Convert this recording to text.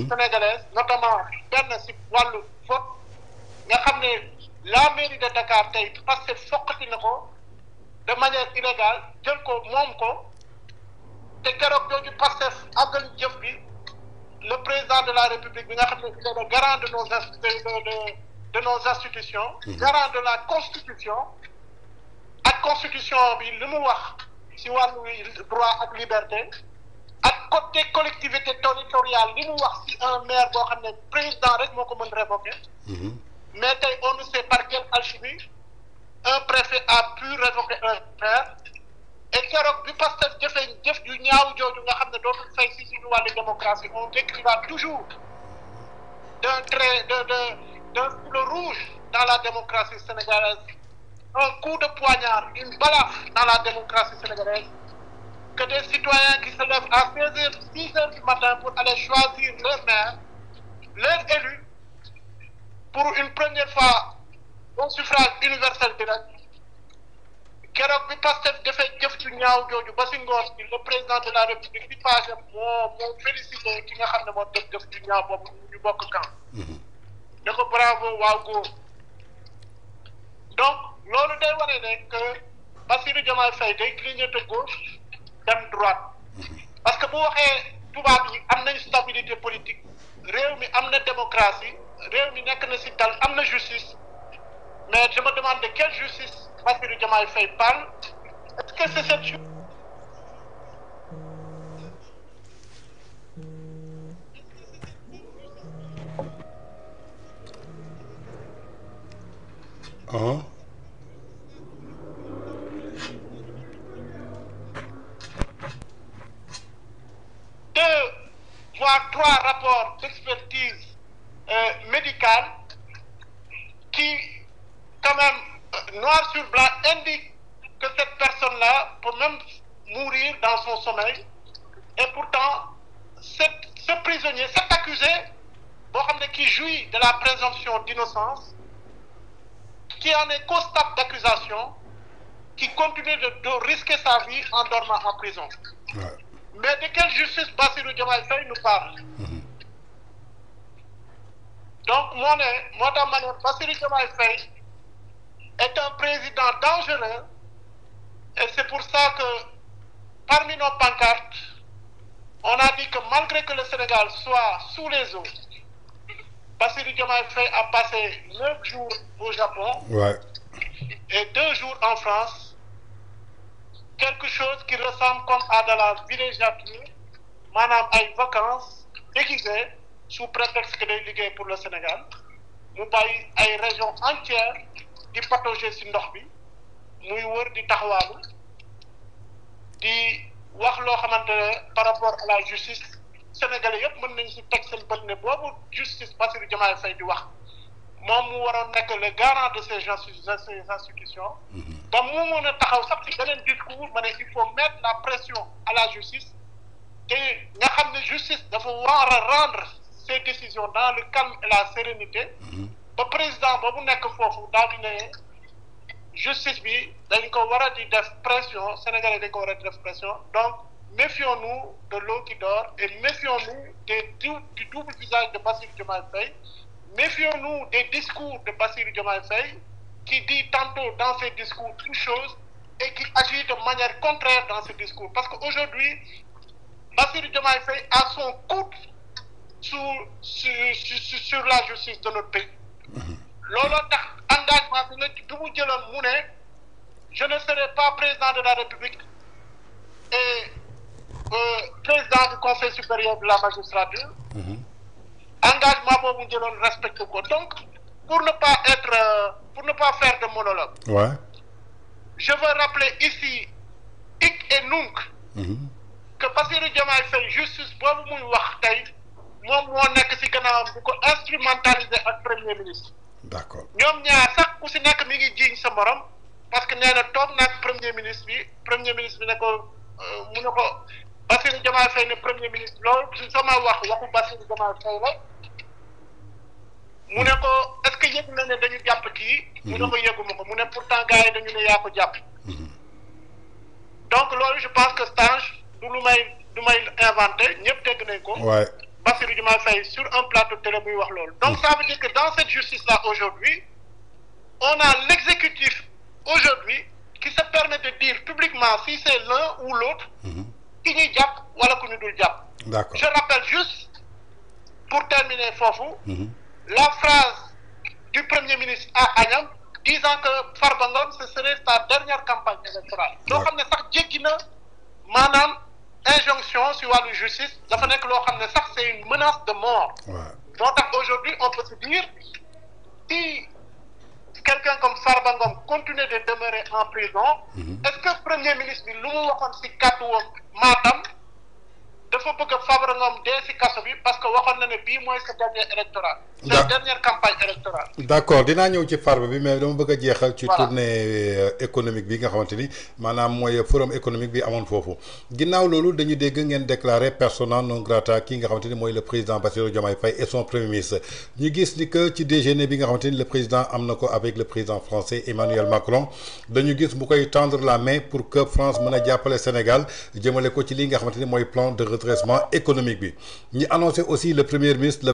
sénégalaise notamment benn si wàllu vote nga xam ne la mairie de Dakar tey Pastef foqati na ko de manière illégale jël ko moom ko te keroog jooju Pastef àggal jëf bi le président de la République bi nga xam ne il est le garant de nos institutions garant de la constitution ak constitution bi li mu wax si wàllu droit ak liberté ak côté collectivité territoriale li mu wax si un maire boo xam ne président rek moo ko mën révoquer mais tey on ne sait par quelle alchimie un préfet a pu révoquer un maire et keroog bi Pastef jëf ju ñaaw jooju nga xam ne dootul fay si suñu wàllu démocratie on décrira toujours d'un trait d'un fil rouge dans la démocratie sénégalaise un coup de poignard une balafre dans la démocratie sénégalaise que des citoyens qui se lèvent à 16h, 6h du matin pour aller choisir leur maire, leur élu, pour une première fois au suffrage universel direct. Keroog bi Pastef defee jëf ju ñaaw jooju ba si ngoon bi le président de la République bi passé moo félicité ki nga xam ne moo def jëf ju ñaaw boobu ñu bokk camp. ne ko bravo waaw góor. donc loolu day wane ne que Bassirou Diomaye Faye day clignoter gauche dem droite parce que bu waxee tubaab yi am nañ stabilité politique réew mi am na démocratie réew mi nekk na si dal am na justice mais je me demande de quelle justice Bassirou Diomaye Faye parle est-ce que c'est cette justice voire 3 rapports d'expertise médicale qui, quand même, noir sur blanc, indiquent que cette personne-là peut même mourir dans son sommeil. Et pourtant, ce prisonnier, cet accusé, qui jouit de la présomption d'innocence, qui en est qu'au stade d'accusation, qui continue de risquer sa vie en dormant en prison. Ouais. Mais de quelle justice Bassirou Diomaye Faye nous parle? Donc, moi, Bassirou Diomaye Faye est un président dangereux et c'est pour ça que parmi nos pancartes, on a dit que malgré que le Sénégal soit sous les eaux, Bassirou Diomaye Faye a passé 9 jours au Japon et 2 jours en France. Quelque chose qui ressemble comme à de la villégiature, maanaam ay vacances déguisées sous prétexte que day liggéey pour le Sénégal mu bàyyi ay régions entières di patauger ci ndox bi muy wër di taxawaalu di wax loo xamante ne par rapport à la justice sénégalais yëpp mën nañ ci teg seen bët ne boobu justice Bassirou Diomaye Faye di wax moom mu waroon nekk le garant de ces institutions ba mu mën a taxaw sax ci beneen discours ma ne il faut mettre la pression à la justice te nga xam ne justice dafa war a rendre ses décisions dans le calme et la sérénité ba président boobu nekk foofu daal di ne justice bi dañ ko war a di def pression sénégalais dañ ko war a di def pression donc méfions-nous de l'eau qui dort et méfions-nous du double visage de Bassirou Diomaye Faye. Méfions-nous des discours de Bassirou Diomaye Faye qui dit tantôt dans ses discours une chose et qui agit de manière contraire dans ses discours. Parce qu'aujourd'hui, Bassirou Diomaye Faye a son coude sur la justice de notre pays. Loolu tax engagement bi nga du mu jëloon mu ne je ne serai pas président de la République et président du Conseil supérieur de la magistrature. Engagement boobu jëloon respecté ko donc pour ne pas faire de monologue. Je veux rappeler ici hic et nunc que Bassirou Diomaye Faye justice boobu muy wax tey moom moo nekk ci gannaawam di ko instrumentaliser ak premier ministre. D'accord. ñoom ñaar sax ku ci nekk mi ngi jiiñ sa morom parce que nee na toog nag premier ministre bi ne ko mu ne ko Bassirou Diomaye Faye ne premier ministre loolu sama waxu Bassirou Diomaye Faye la. mu ne ko est-ce que yëg na ne dañu jàpp kii. mu ne ko yëguma ko mu ne pourtant gars yi dañu ne yaa ko jàpp. donc loolu je pense que stage du may inventé ñëpp dégg nañ ko. Bassirou Diomaye Faye sur un plateau télé buy wax loolu. Donc ça veut dire que dans cette justice-là aujourd'hui, on a l'exécutif aujourd'hui qui se permet de dire publiquement si c'est l'un ou l'autre qui ñuy jàpp wala ku ñu dul jàpp. D'accord. Je rappelle juste pour terminer foofu la phrase du Premier ministre à Agnam disant que Farba Ngom ce serait sa dernière campagne électorale. loo xam ne sax jéggi na maanaam injonction si wàllu justice dafa nekk loo xam ne sax c'est une menace de mort. moo tax aujourd'hui on peut se dire si quelqu'un comme Farba Ngom continue de demeurer en prison est-ce que Premier ministre bi lu mu waxoon si kàddu woon Matam dafa bëgg a Farba Ngom dee si kaso bi parce que waxoon na ne bii mooy sa dernier électoral. sa dernière campagne électorale. D'accord dinaa ñëw ci Farba bi mais dama bëgg a jeexal ci tournée économique bi nga xamante ni maanaam mooy forum économique bi amoon foofu ginnaaw loolu dañu dégg ngeen déclaré persona non grata kii nga xamante ni mooy le président Bassirou Diomaye Faye et son premier ministre ñu gis ni que ci déjeuner bi nga xamante ni le président am na ko avec le président français Emmanuel Macron dañu gis bu koy tendre la main pour que France mën a jàppale Sénégal jëmale ko ci li nga xamante ni mooy plan de redressement économique bi ñu annoncé aussi le premier ministre